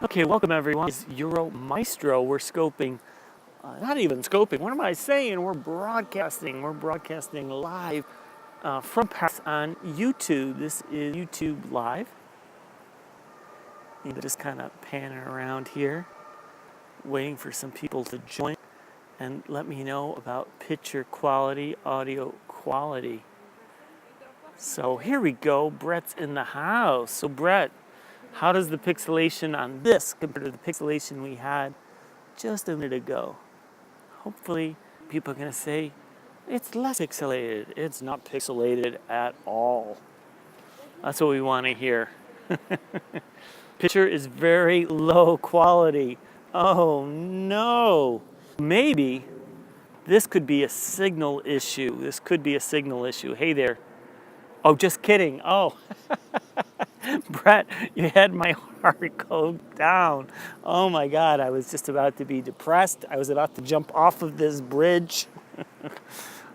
Okay, welcome everyone. It's Euro Maestro. We're scoping, not even scoping, what am I saying? We're broadcasting. We're broadcasting live from Paris on YouTube. This is YouTube Live. Just kind of panning around here, waiting for some people to join and let me know about picture quality, audio quality. So here we go. Brett's in the house. So Brett, how does the pixelation on this compare to the pixelation we had just a minute ago? Hopefully people are going to say it's less pixelated. It's not pixelated at all. That's what we want to hear. Picture is very low quality. Oh no. Maybe this could be a signal issue. This could be a signal issue. Hey there. Oh, just kidding. Oh. Brett, you had my heart go down. Oh my God, I was just about to be depressed. I was about to jump off of this bridge.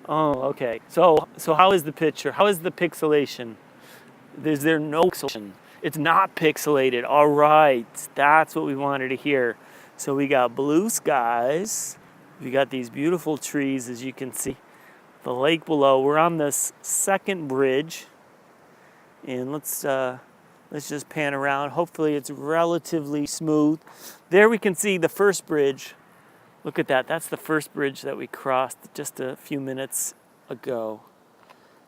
Oh, okay. So how is the picture? How is the pixelation? Is there no pixelation? It's not pixelated. All right, that's what we wanted to hear. So we got blue skies. We got these beautiful trees, as you can see. The lake below. We're on this second bridge. And let's just pan around. Hopefully it's relatively smooth. There we can see the first bridge. Look at that. That's the first bridge that we crossed just a few minutes ago.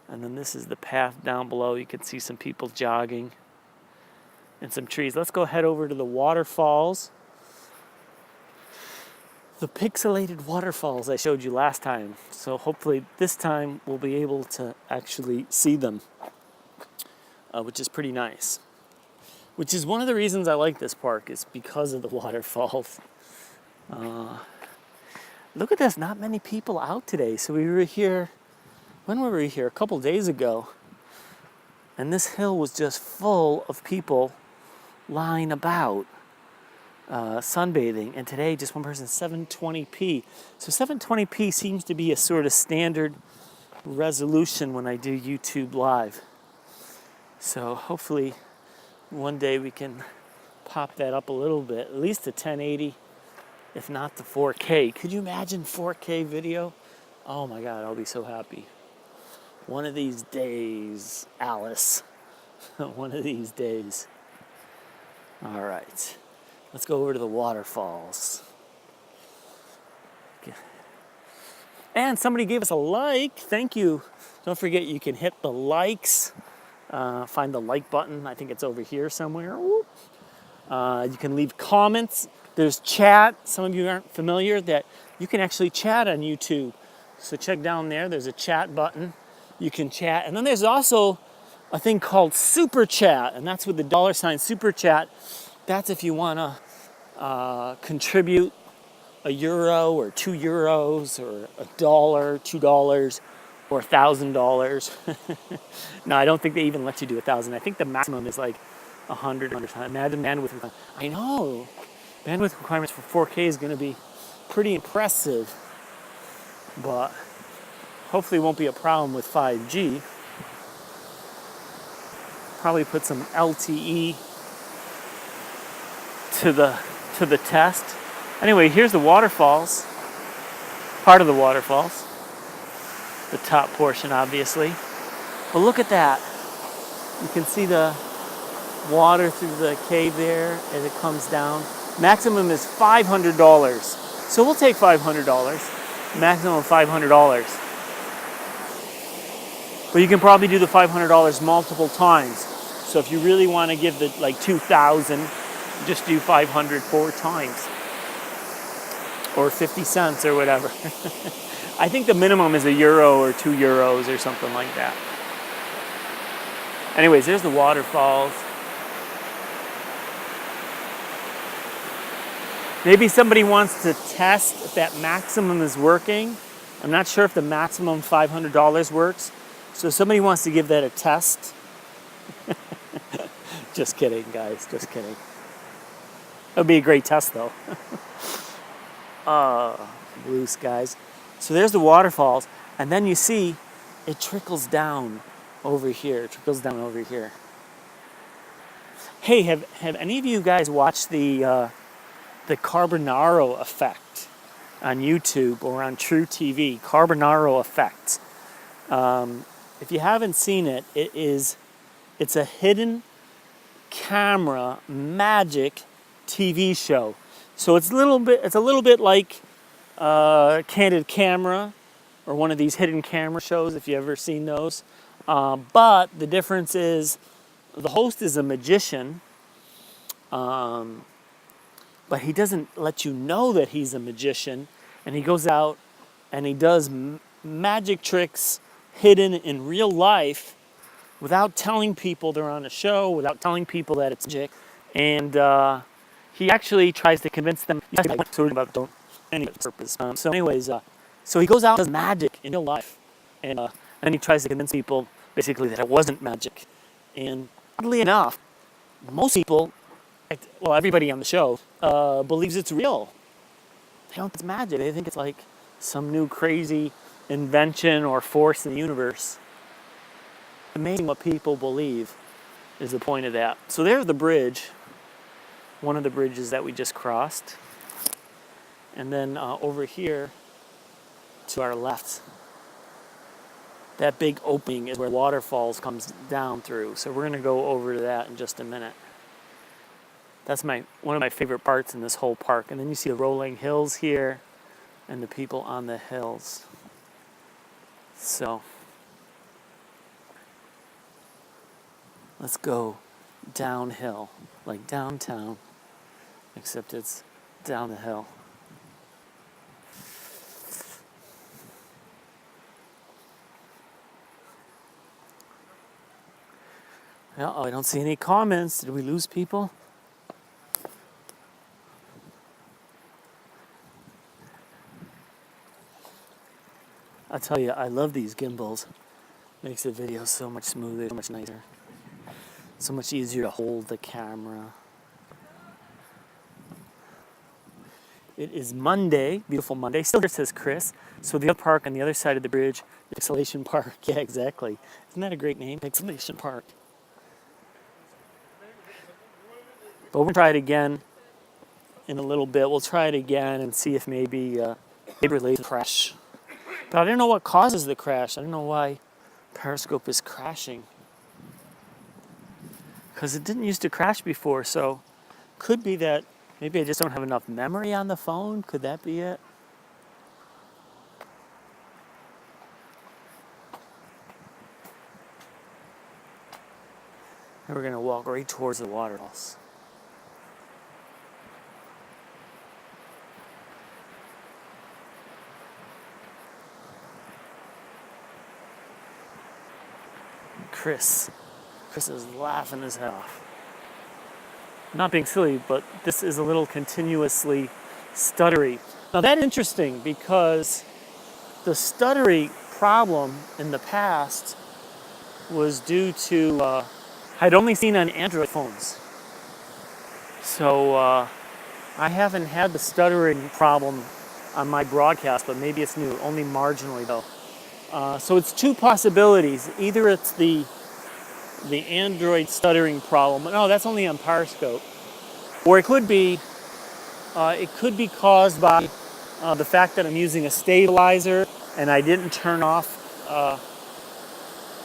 And then this is the path down below. You can see some people jogging and some trees. Let's go head over to the waterfalls. The pixelated waterfalls I showed you last time. So hopefully this time we'll be able to actually see them, which is pretty nice. Which is one of the reasons I like this park, is because of the waterfalls. Look at this, not many people out today. So we were here, when were we here? A couple days ago. And this hill was just full of people lying about, sunbathing. And today, just one person, 720p. So 720p seems to be a sort of standard resolution when I do YouTube Live. So hopefully one day we can pop that up a little bit, at least to 1080, if not to 4K. Could you imagine 4K video? Oh my God, I'll be so happy. One of these days, Alice. One of these days. All right, let's go over to the waterfalls. And somebody gave us a like. Thank you. Don't forget you can hit the likes. Find the like button. I think it's over here somewhere. You can leave comments. There's chat. Some of you aren't familiar that you can actually chat on YouTube. So check down there. There's a chat button. You can chat. And then there's also a thing called Super Chat. And that's with the $ Super Chat. That's if you want to contribute €1 or €2 or $1, $2. Or $1,000. No, I don't think they even let you do 1,000. I think the maximum is like 100. Imagine bandwidth. I know. Bandwidth requirements for 4K is going to be pretty impressive, but hopefully it won't be a problem with 5G. Probably put some LTE to the test. Anyway, here's the waterfalls. Part of the waterfalls. The top portion, obviously. But look at that. You can see the water through the cave there as it comes down. Maximum is $500. So we'll take $500. Maximum of $500. But you can probably do the $500 multiple times. So if you really want to give the like 2,000, just do 500 4 times. Or 50 cents or whatever. I think the minimum is €1 or €2 or something like that. Anyways, there's the waterfalls. Maybe somebody wants to test if that maximum is working. I'm not sure if the maximum $500 works. So if somebody wants to give that a test. Just kidding, guys. Just kidding. It would be a great test, though. Blue skies. So there's the waterfalls, and then you see it trickles down over here. It trickles down over here. Hey, have any of you guys watched the Carbonaro effect on YouTube or on True TV? Carbonaro effect. If you haven't seen it, it's a hidden camera magic TV show. So it's a little bit like Candid Camera or one of these hidden camera shows, if you've ever seen those. But the difference is the host is a magician, but he doesn't let you know that he's a magician, and he goes out and he does magic tricks hidden in real life without telling people they're on a show, without telling people that it's magic. And he actually tries to convince them about don't any purpose. So he goes out and does magic in real life, and then he tries to convince people basically that it wasn't magic. And oddly enough, most people, well, everybody on the show, believes it's real. They don't think it's magic. They think it's like some new crazy invention or force in the universe. Amazing what people believe is the point of that. So there's the bridge, one of the bridges that we just crossed. And then over here to our left, that big opening is where waterfalls comes down through. So we're going to go over to that in just a minute. That's one of my favorite parts in this whole park. And then you see the rolling hills here and the people on the hills. So let's go downhill, like downtown, except it's down the hill. I don't see any comments. Did we lose people? I'll tell you, I love these gimbals. Makes the video so much smoother, so much nicer. So much easier to hold the camera. It is Monday, beautiful Monday. Still here says Chris. So the other park on the other side of the bridge, Exhalation Park. Yeah, exactly. Isn't that a great name? Exhalation Park. But we'll try it again in a little bit. We'll try it again and see if maybe related to the crash. But I don't know what causes the crash. I don't know why Periscope is crashing. Because it didn't used to crash before, so could be that maybe I just don't have enough memory on the phone. Could that be it? And we're going to walk right towards the waterfalls. Chris is laughing his head off. Not being silly, but this is a little continuously stuttery. Now that's interesting because the stuttery problem in the past was due to, I'd only seen on Android phones. So I haven't had the stuttering problem on my broadcast, but maybe it's new, only marginally though. So it's two possibilities. Either it's the Android stuttering problem. No, that's only on Periscope. Or it could be caused by the fact that I'm using a stabilizer and I didn't turn off.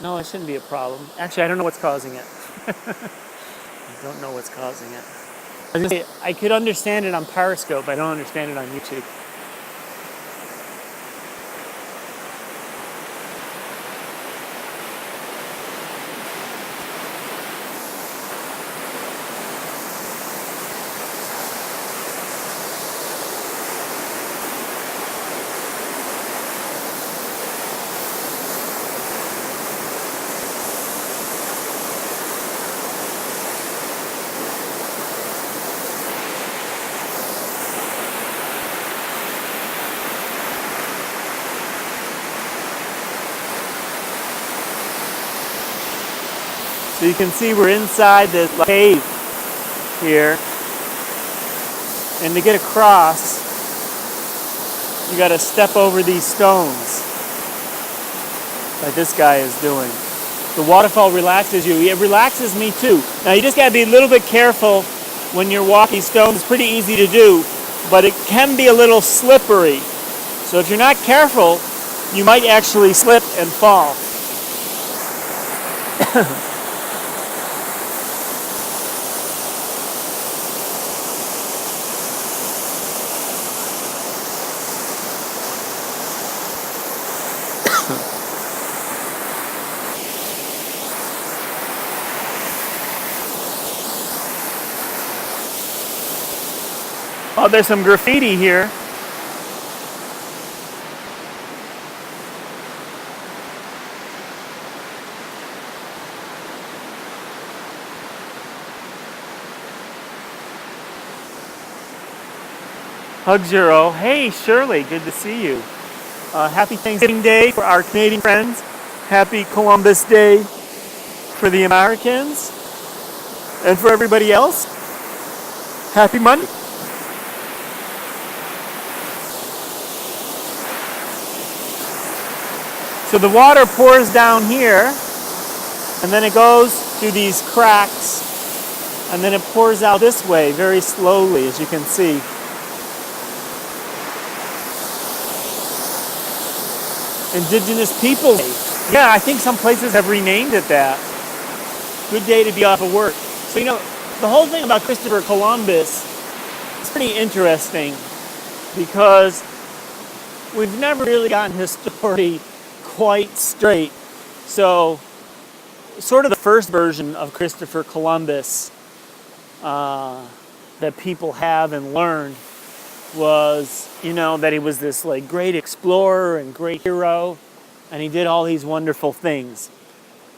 No, it shouldn't be a problem. Actually, I don't know what's causing it. I don't know what's causing it. I was gonna say, I could understand it on Periscope. I don't understand it on YouTube. So you can see we're inside this cave here. And to get across, you got to step over these stones like this guy is doing. The waterfall relaxes you. It relaxes me too. Now you just gotta be a little bit careful when you're walking stones. It's pretty easy to do, but it can be a little slippery. So if you're not careful, you might actually slip and fall. Oh, there's some graffiti here. Hug Zero. Hey, Shirley, good to see you. Happy Thanksgiving Day for our Canadian friends. Happy Columbus Day for the Americans. And for everybody else, happy Monday. So the water pours down here, and then it goes through these cracks, and then it pours out this way very slowly, as you can see. Indigenous Peoples Day. Yeah, I think some places have renamed it that. Good day to be off of work. So, you know, the whole thing about Christopher Columbus is pretty interesting because we've never really gotten his story quite straight. So, sort of the first version of Christopher Columbus that people have and learned was, you know, that he was this like great explorer and great hero, and he did all these wonderful things.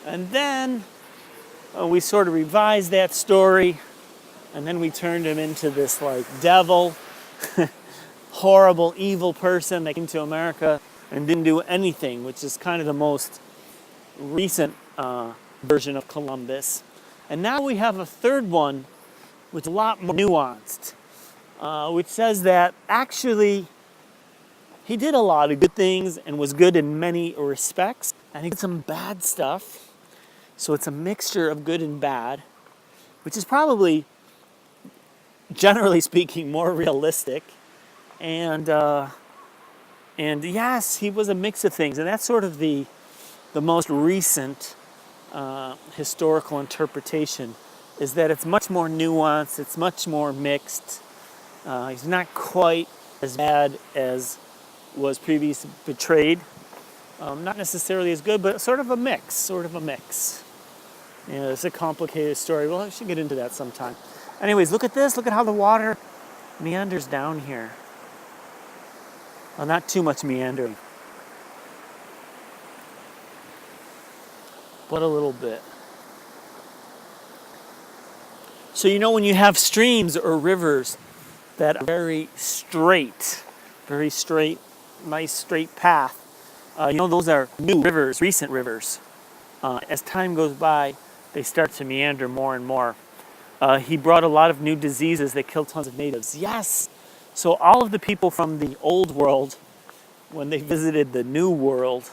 And then we sort of revised that story, and then we turned him into this like devil, horrible, evil person that came to America and didn't do anything, which is kind of the most recent version of Columbus. And now we have a third one, which is a lot more nuanced, which says that actually he did a lot of good things and was good in many respects, and he did some bad stuff. So it's a mixture of good and bad, which is probably, generally speaking, more realistic. And yes, he was a mix of things, and that's sort of the most recent historical interpretation, is that it's much more nuanced, it's much more mixed. He's not quite as bad as was previously portrayed. Not necessarily as good, but sort of a mix. You know, it's a complicated story. Well, I should get into that sometime. Anyways, look at this. Look at how the water meanders down here. Well, not too much meandering, but a little bit. So, you know, when you have streams or rivers that are very straight, nice straight path, you know, those are new rivers, recent rivers. As time goes by, they start to meander more and more. He brought a lot of new diseases that killed tons of natives. Yes! So all of the people from the old world, when they visited the new world,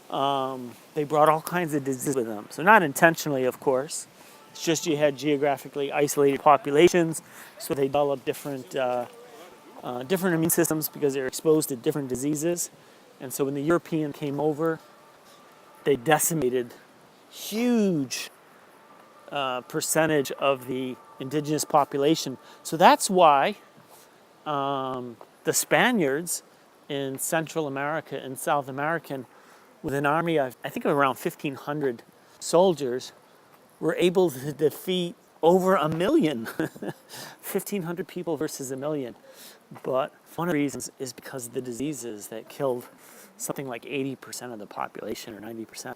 they brought all kinds of diseases with them. So not intentionally, of course. It's just you had geographically isolated populations, so they developed different immune systems because they're exposed to different diseases. And so when the Europeans came over, they decimated huge percentage of the indigenous population. So that's why the Spaniards in Central America and South America, with an army of, I think, of around 1,500 soldiers, were able to defeat over 1 million. 1,500 people versus 1 million. But one of the reasons is because of the diseases that killed something like 80% of the population, or 90%.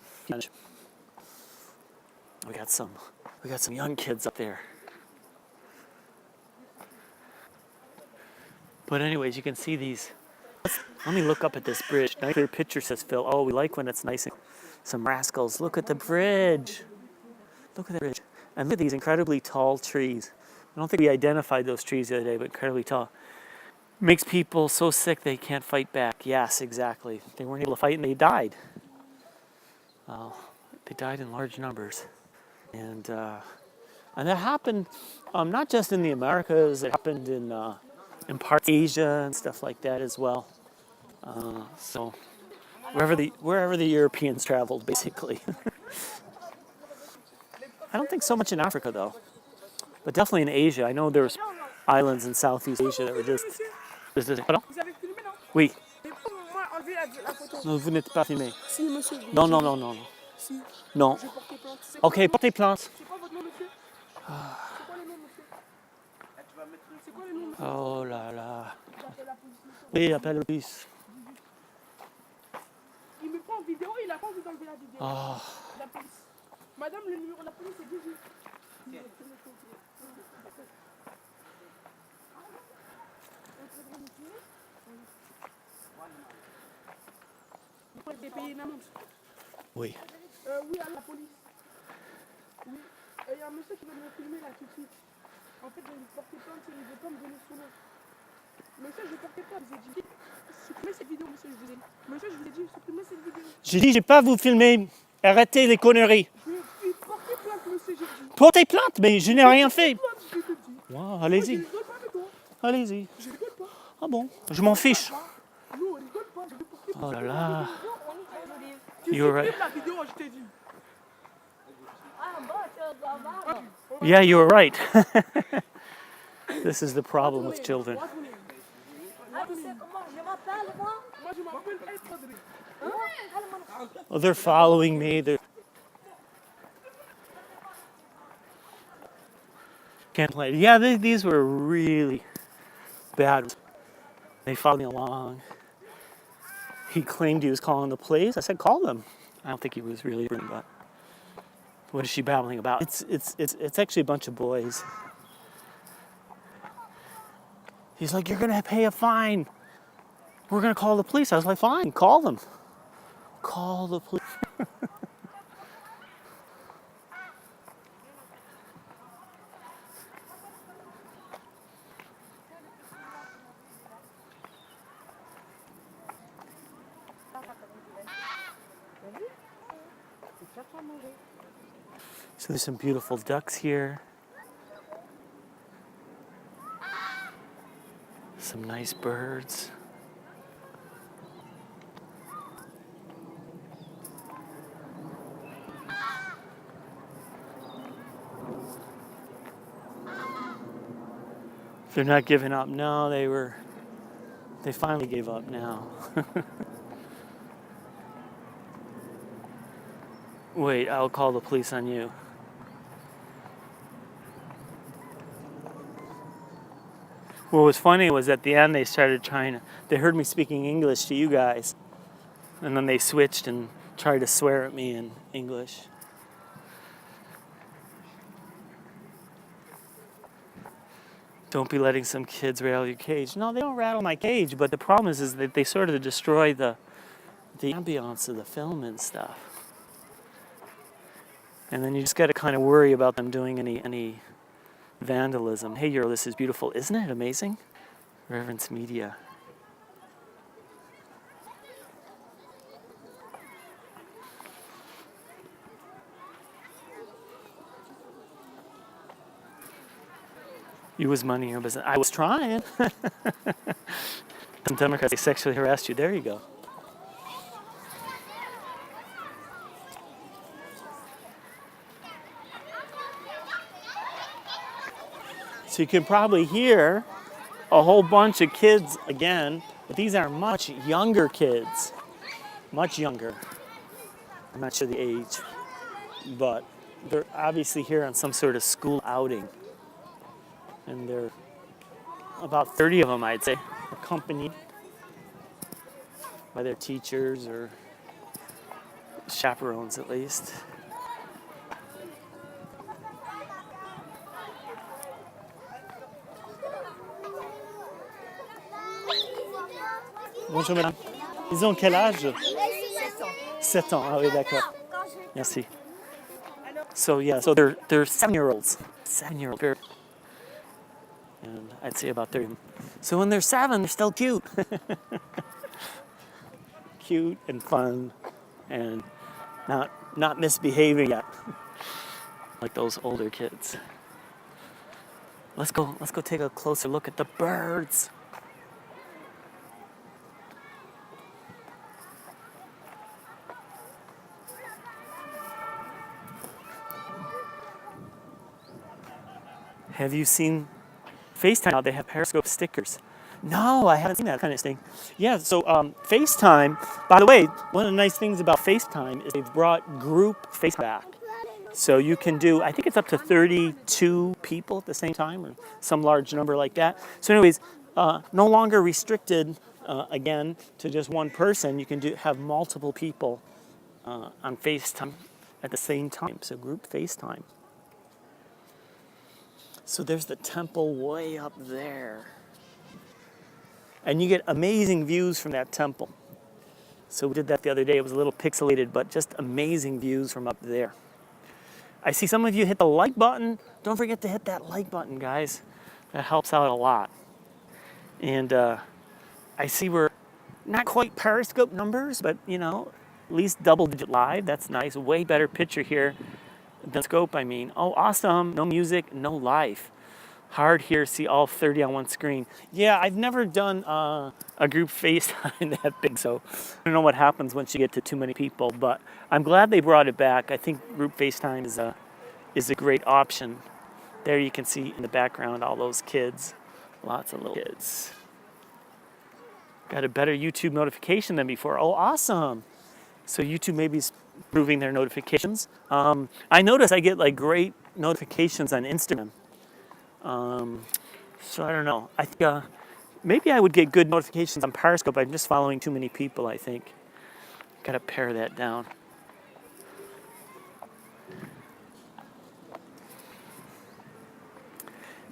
We got some young kids up there. But anyways, you can see these. Let me look up at this bridge. Nice clear picture, says Phil. Oh, we like when it's nice and some rascals. Look at the bridge. Look at the bridge. And look at these incredibly tall trees. I don't think we identified those trees the other day, but incredibly tall. Makes people so sick they can't fight back. Yes, exactly. They weren't able to fight and they died. Well, They died in large numbers. And that happened not just in the Americas, it happened in parts of Asia and stuff like that as well. So wherever the Europeans traveled, basically. I don't think so much in Africa, though. But definitely in Asia. I know there's islands in Southeast Asia that were just... Pardon? Oui. Non, vous n'êtes pas filmé. Non, non, non, non. Non. Ok, portez plainte. Oh là là. Oui, appelle la police. Il me prend en vidéo, il a pas envie d'enlever la vidéo. Oh. La police. Madame, le numéro de la police, c'est 18. Vous pouvez payer une amende. Oui. Oui, à la police. Oui. Il y a un monsieur qui veut me filmer là tout de suite. En fait, je vais lui porter plainte, il ne veut pas me donner son nom. Monsieur, je vais porter plainte, je vous ai dit. Supprimez cette vidéo, monsieur, je vous ai dit. Monsieur, je vous ai dit, supprimez cette vidéo. J'ai dit, j'ai pas à vous filmer. Arrêtez les conneries. Je vais porter plainte, monsieur, j'ai dit. Portez plainte, mais je n'ai rien fait. Plainte, je te dis. Wow, Je allez-y. rigole pas avec toi. Allez-y. Je rigole pas. Ah bon, je m'en fiche. Nous, on rigole pas, je vais porter plainte. Oh là là. Tu You're right. supprimes la vidéo, je t'ai dit. Yeah, you were right. This is the problem with children. Moi, je m'appelle El Padre. Well, they're following me. Can't play. Yeah, these were really bad. They followed me along. He claimed he was calling the police. I said, call them. I don't think he was really, but what is she babbling about? It's actually a bunch of boys. He's like, you're gonna pay a fine. We're gonna call the police. I was like, fine, call them. Call the police. So there's some beautiful ducks here. Some nice birds. They're not giving up. No, they finally gave up now. Wait, I'll call the police on you. What was funny was at the end they heard me speaking English to you guys. And then they switched and tried to swear at me in English. Don't be letting some kids rattle your cage. No, they don't rattle my cage, but the problem is that they sort of destroy the ambiance of the film and stuff. And then you just got to kind of worry about them doing any vandalism. Hey, Euro, this is beautiful. Isn't it amazing? Reverence Media. You was money your business. I was trying. Some Democrats, they sexually harassed you. There you go. So you can probably hear a whole bunch of kids again, but these are much younger kids. Much younger. I'm not sure the age, but they're obviously here on some sort of school outing. And there are about 30 of them, I'd say, accompanied by their teachers or chaperones at least. Bonjour madame. Ils ont quel âge? 7 ans. 7 ans, ah oui, d'accord. Merci. So yeah, so they're 7-year-olds. 7-year-olds. And I'd say about 30. So when they're 7, they're still cute. Cute and fun and not not misbehaving yet, like those older kids. Let's go take a closer look at the birds. Have you seen FaceTime? Now they have Periscope stickers. No, I haven't seen that kind of thing. Yeah, so FaceTime, by the way, one of the nice things about FaceTime is they've brought group FaceTime back. So you can do, I think it's up to 32 people at the same time, or some large number like that. So anyways, no longer restricted, again, to just one person. You can have multiple people on FaceTime at the same time, so group FaceTime. So there's the temple way up there. And you get amazing views from that temple. So we did that the other day. It was a little pixelated, but just amazing views from up there. I see some of you hit the like button. Don't forget to hit that like button, guys. That helps out a lot. And I see we're not quite Periscope numbers, but at least double-digit live. That's nice. Way better picture here. The scope, I mean. Oh, awesome. No music, no life. Hard here, see all 30 on one screen. Yeah, I've never done a group FaceTime that big, so I don't know what happens once you get to too many people, but I'm glad they brought it back. I think group FaceTime is a great option. There you can see in the background all those kids. Lots of little kids. Got a better YouTube notification than before. Oh, awesome. So YouTube maybe is improving their notifications. I notice I get great notifications on Instagram. So I don't know. I think maybe I would get good notifications on Periscope. I'm just following too many people, I think. Got to pare that down.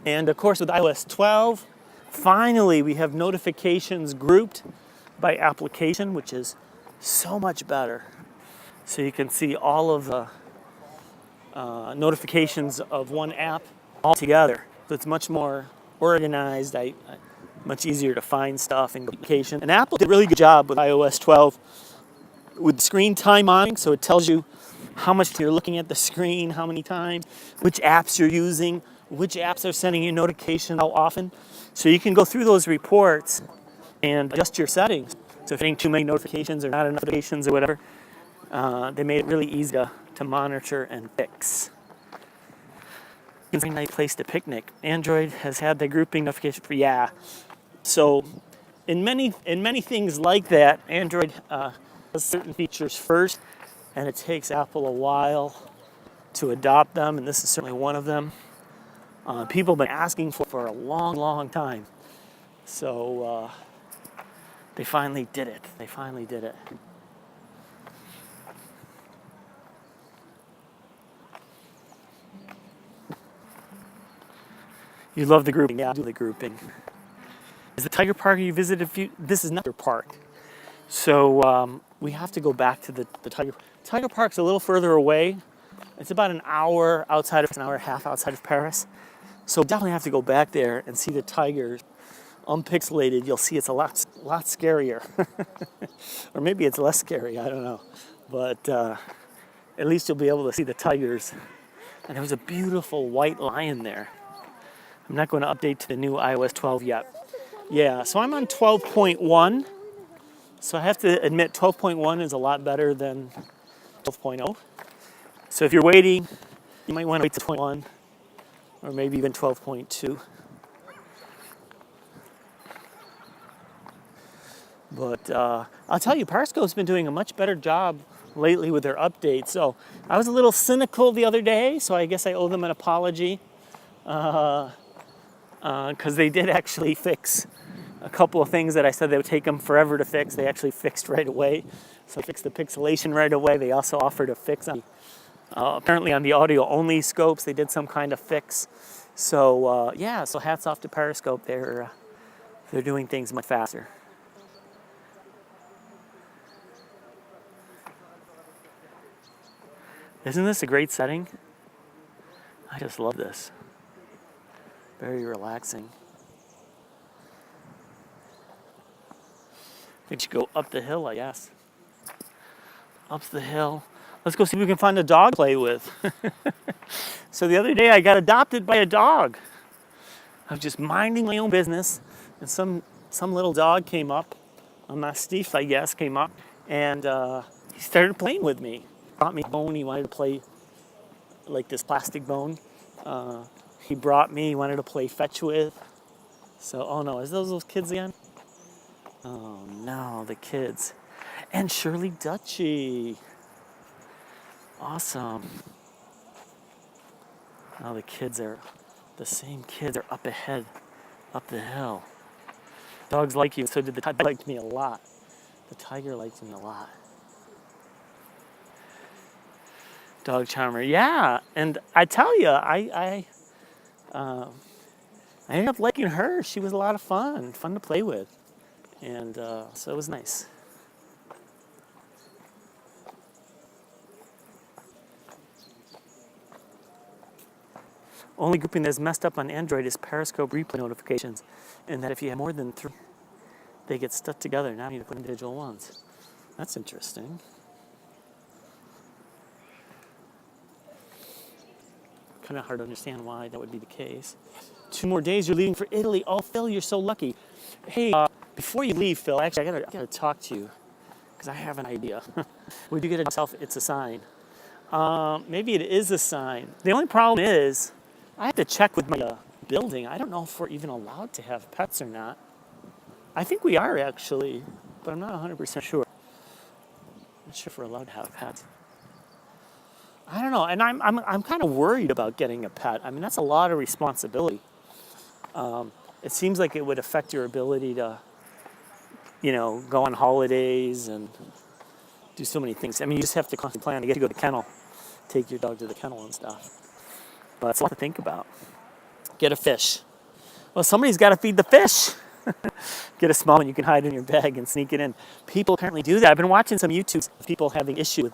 And of course with iOS 12, finally we have notifications grouped by application, which is so much better. So you can see all of the notifications of one app all together. So it's much more organized, much easier to find stuff and notifications. And Apple did a really good job with iOS 12 with screen time monitoring, so it tells you how much you're looking at the screen, how many times, which apps you're using, which apps are sending you notifications, how often. So you can go through those reports and adjust your settings. So if you're getting too many notifications or not enough notifications or whatever, they made it really easy to monitor and fix. It's a nice place to picnic. Android has had the grouping notification for So in many things like that, Android has certain features first, and it takes Apple a while to adopt them, and this is certainly one of them. People have been asking for a long, long time. So they finally did it. You love the grouping. Yeah, I do the grouping. Is the Tiger Park you visited? This is not your park. So we have to go back to the Tiger. Tiger Park's a little further away. It's about an hour and a half outside of Paris. So definitely have to go back there and see the tigers. Unpixelated, you'll see it's a lot scarier. Or maybe it's less scary, I don't know. But at least you'll be able to see the tigers. And there was a beautiful white lion there. I'm not going to update to the new iOS 12 yet. Yeah, so I'm on 12.1. So I have to admit 12.1 is a lot better than 12.0. So if you're waiting, you might want to wait to 12.1 or maybe even 12.2. But I'll tell you, Periscope's been doing a much better job lately with their updates. So I was a little cynical the other day, so I guess I owe them an apology. Because they did actually fix a couple of things that I said they would take them forever to fix. They actually fixed right away. So they fixed the pixelation right away. They also offered a fix on, apparently on the audio-only scopes. They did some kind of fix. So so hats off to Periscope. They're doing things much faster. Isn't this a great setting? I just love this. Very relaxing. I think you go up the hill, I guess. Up the hill. Let's go see if we can find a dog to play with. So the other day I got adopted by a dog. I was just minding my own business, and some little dog came up, a mastiff I guess, came up, and he started playing with me. Brought me a bone, he wanted to play like this plastic bone. He wanted to play fetch with. So, oh no, is those kids again? Oh no, the kids. And Shirley Dutchie. Awesome. Now the same kids are up ahead, up the hill. Dogs like you, so did the tiger. Liked me a lot. The tiger liked me a lot. Dog charmer, yeah. And I tell you, I ended up liking her. She was a lot of fun to play with. And so it was nice. Only grouping that's messed up on Android is Periscope replay notifications, and that if you have more than 3, they get stuck together. Now you need to put individual ones. That's interesting. Kind of hard to understand why that would be the case. 2 more days, you're leaving for Italy. Oh, Phil, you're so lucky. Hey, before you leave, Phil, actually, I gotta talk to you because I have an idea. Would you get it yourself? It's a sign. Maybe it is a sign. The only problem is I have to check with my building. I don't know if we're even allowed to have pets or not. I think we are actually, but I'm not 100% sure. I'm not sure if we're allowed to have pets. I don't know, and I'm kind of worried about getting a pet. I mean, that's a lot of responsibility. It seems like it would affect your ability to, go on holidays and do so many things. I mean, you just have to constantly plan to get to go to the kennel, take your dog to the kennel and stuff. But it's a lot to think about. Get a fish. Well, somebody's got to feed the fish. Get a small one you can hide in your bag and sneak it in. People apparently do that. I've been watching some YouTubes of people having issue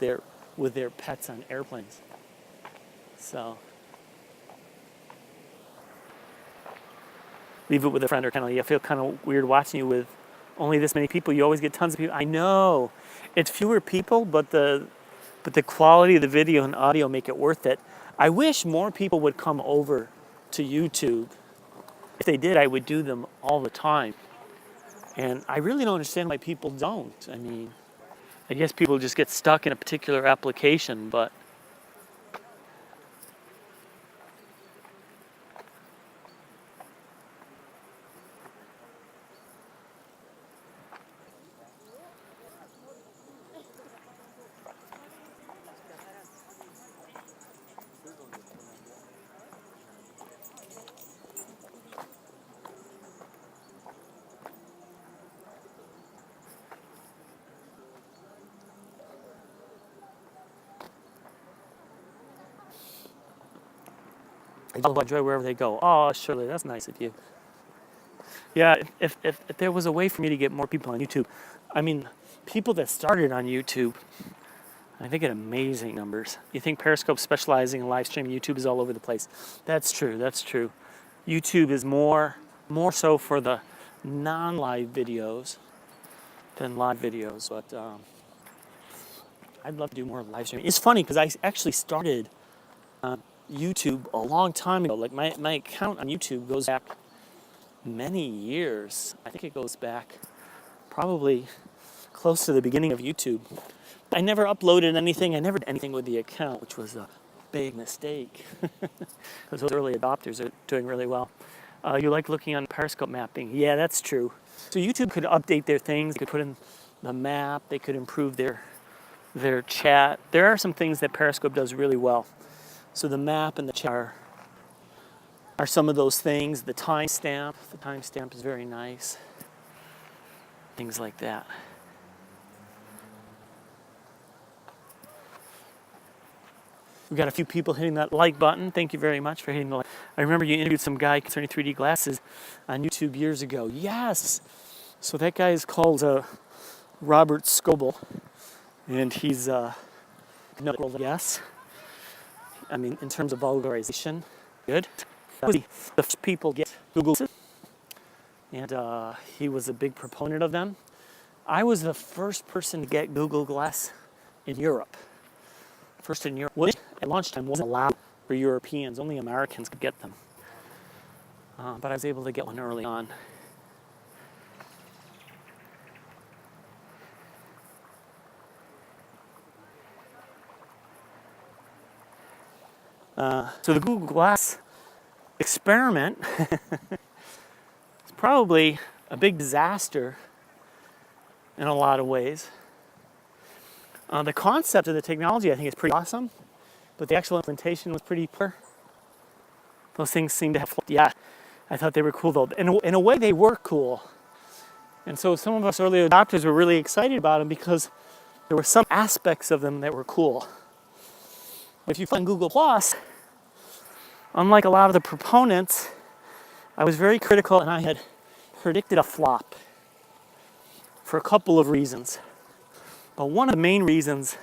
with their pets on airplanes. So leave it with a friend or I feel kind of weird watching you with only this many people. You always get tons of people. I know it's fewer people, but the quality of the video and audio make it worth it. I wish more people would come over to YouTube. If they did, I would do them all the time. And I really don't understand why people don't. I mean, I guess people just get stuck in a particular application, but I'll enjoy wherever they go. Oh, Shirley, that's nice of you. Yeah, if there was a way for me to get more people on YouTube, I mean, people that started on YouTube, I think get amazing numbers. You think Periscope specializing in live streaming, YouTube is all over the place. That's true. YouTube is more so for the non-live videos than live videos, but I'd love to do more live streaming. It's funny because I actually started YouTube a long time ago. Like my account on YouTube goes back many years. I think it goes back probably close to the beginning of YouTube. I never uploaded anything. I never did anything with the account, which was a big mistake because those early adopters are doing really well. You like looking on Periscope mapping? Yeah, that's true. So YouTube could update their things. They could put in the map. They could improve their chat. There are some things that Periscope does really well. So the map and the chat are some of those things. The timestamp is very nice. Things like that. We've got a few people hitting that like button. Thank you very much for hitting the like. I remember you interviewed some guy concerning 3D glasses on YouTube years ago. Yes. So that guy is called Robert Scoble, and he's yes. I mean, in terms of vulgarization, good. The first people get Google, and he was a big proponent of them. I was the first person to get Google Glass in Europe. first in Europe, which at lunchtime wasn't allowed for Europeans. Only Americans could get them. But I was able to get one early on. So the Google Glass experiment is probably a big disaster in a lot of ways. The concept of the technology, I think, is pretty awesome, but the actual implementation was pretty poor. Those things seem to have, yeah, I thought they were cool though. In a way, they were cool. And so some of us early adopters were really excited about them because there were some aspects of them that were cool. If you find Google Plus, unlike a lot of the proponents, I was very critical and I had predicted a flop for a couple of reasons. But one of the main reasons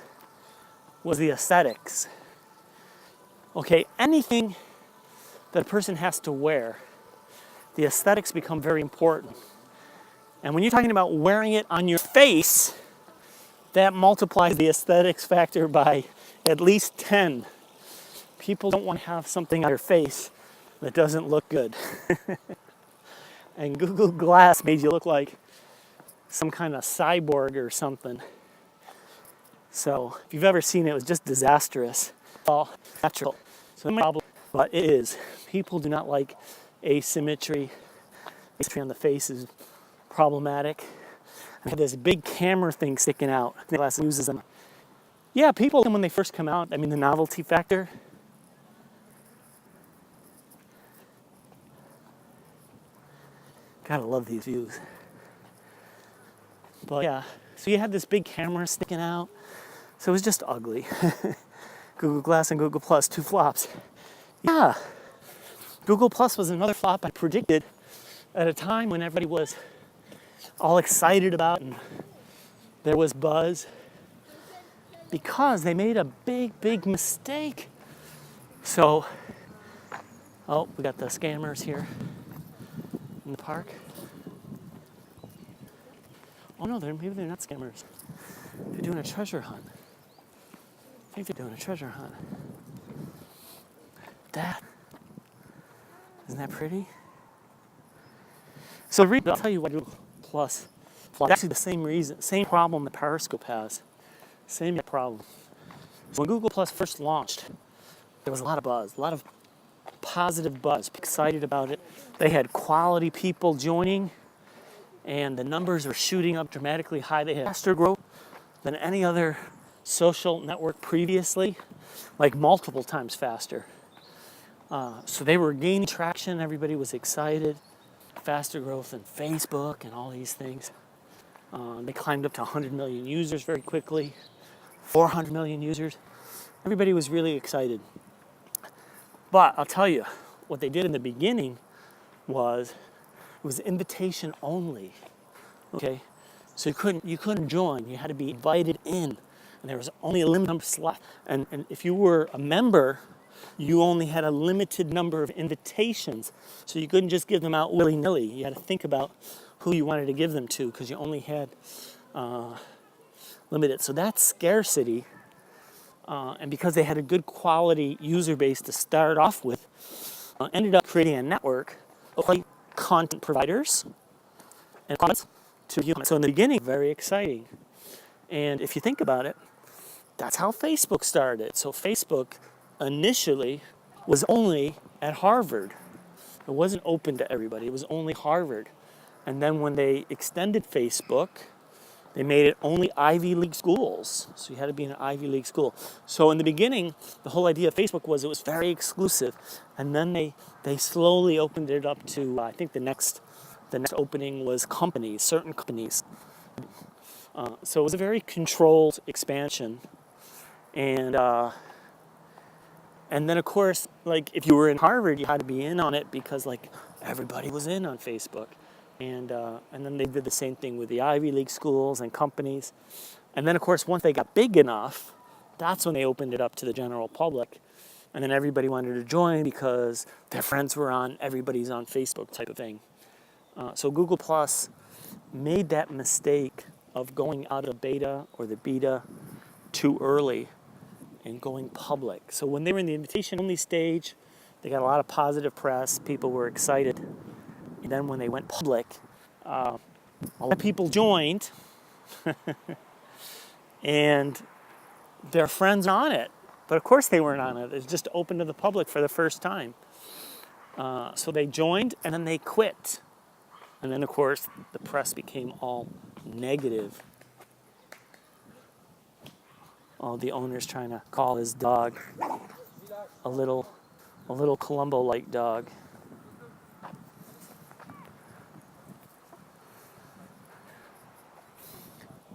was the aesthetics. Okay, anything that a person has to wear, the aesthetics become very important. And when you're talking about wearing it on your face, that multiplies the aesthetics factor by at least 10. People don't want to have something on their face that doesn't look good. And Google Glass made you look like some kind of cyborg or something. So if you've ever seen it, it was just disastrous. All natural. So the problem, but it is. People do not like asymmetry. Asymmetry on the face is problematic. I had this big camera thing sticking out. Glass uses them. Yeah, people, when they first come out, I mean, the novelty factor. Gotta love these views. But yeah, so you had this big camera sticking out. So it was just ugly. Google Glass and Google Plus, 2 flops. Yeah, Google Plus was another flop I predicted at a time when everybody was all excited about and there was buzz, because they made a big mistake. So, oh, we got the scammers here in the park. Oh no, maybe they're not scammers. They're doing a treasure hunt. I think they're doing a treasure hunt. Isn't that pretty? So I'll tell you what Google Plus, actually the same reason, same problem that Periscope has. Same problem. So when Google Plus first launched, there was a lot of buzz, a lot of positive buzz, excited about it. They had quality people joining, and the numbers were shooting up dramatically high. They had faster growth than any other social network previously, like multiple times faster. So they were gaining traction. Everybody was excited. Faster growth than Facebook and all these things. They climbed up to 100 million users very quickly, 400 million users. Everybody was really excited. But I'll tell you, what they did in the beginning was, it was invitation only. Okay, so you couldn't join. You had to be invited in, and there was only a limited number of slots. And if you were a member, you only had a limited number of invitations, so you couldn't just give them out willy-nilly. You had to think about who you wanted to give them to, because you only had limited. So that scarcity, and because they had a good quality user base to start off with, ended up creating a network of content providers and comments to humans. So in the beginning, very exciting. And if you think about it, that's how Facebook started. So Facebook initially was only at Harvard. It wasn't open to everybody. It was only Harvard. And then when they extended Facebook, they made it only Ivy League schools. So you had to be in an Ivy League school. So in the beginning, the whole idea of Facebook was it was very exclusive. And then they slowly opened it up to, I think the next opening was companies, certain companies. So it was a very controlled expansion. And then, of course, like if you were in Harvard, you had to be in on it because like everybody was in on Facebook. And then they did the same thing with the Ivy League schools and companies. And then, of course, once they got big enough, that's when they opened it up to the general public. And then everybody wanted to join because their friends were on, everybody's on Facebook type of thing. So Google Plus made that mistake of going out of beta or the beta too early. and going public. So when they were in the invitation-only stage, they got a lot of positive press. People were excited. And then when they went public, a lot of people joined, and their friends were on it. But of course they weren't on it. It was just open to the public for the first time. So they joined, and then they quit. And then, of course, the press became all negative. Oh, the owner's trying to call his dog a little Columbo-like dog.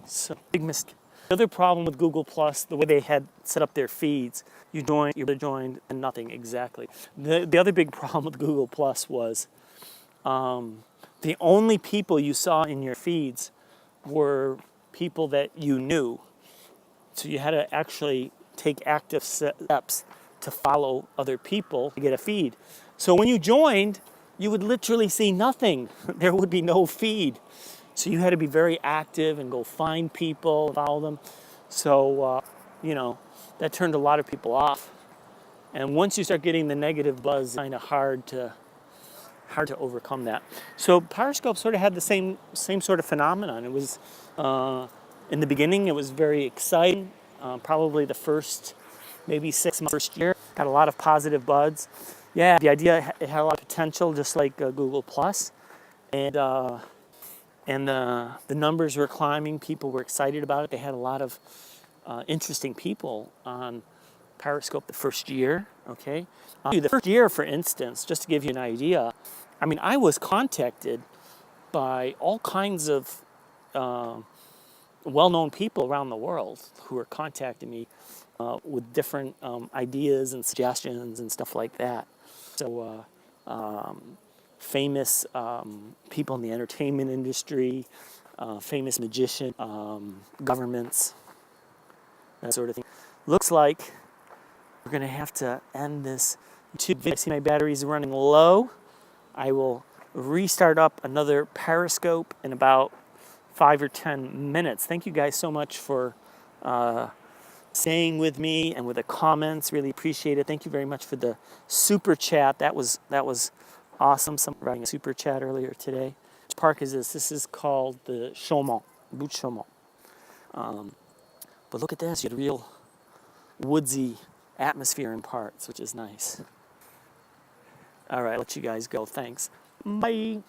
So, big mistake. The other problem with Google Plus, the way they had set up their feeds, you joined, and nothing exactly. The other big problem with Google Plus was the only people you saw in your feeds were people that you knew. So you had to actually take active steps to follow other people to get a feed. So when you joined, you would literally see nothing. There would be no feed. So you had to be very active and go find people, follow them. So, that turned a lot of people off. And once you start getting the negative buzz, it's kind of hard to overcome that. So Periscope sort of had the same sort of phenomenon. It was, in the beginning, it was very exciting. Probably the first, maybe 6 months, first year, had a lot of positive buzz. Yeah, the idea, it had a lot of potential, just like Google Plus. And the numbers were climbing. People were excited about it. They had a lot of interesting people on Periscope the first year, okay? The first year, for instance, just to give you an idea, I was contacted by all kinds of well-known people around the world who were contacting me with different ideas and suggestions and stuff like that. So famous people in the entertainment industry, famous magicians, governments, that sort of thing. Looks like we're going to have to end this YouTube video. I see my battery's running low. I will restart up another Periscope in about 5 or 10 minutes. Thank you guys so much for staying with me and with the comments. Really appreciate it. Thank you very much for the super chat. That was awesome. Someone writing a super chat earlier today. Which park is this? This is called the Chaumont, Bout Chaumont. But look at this. You had a real woodsy atmosphere in parts, which is nice. All right, I'll let you guys go. Thanks. Bye.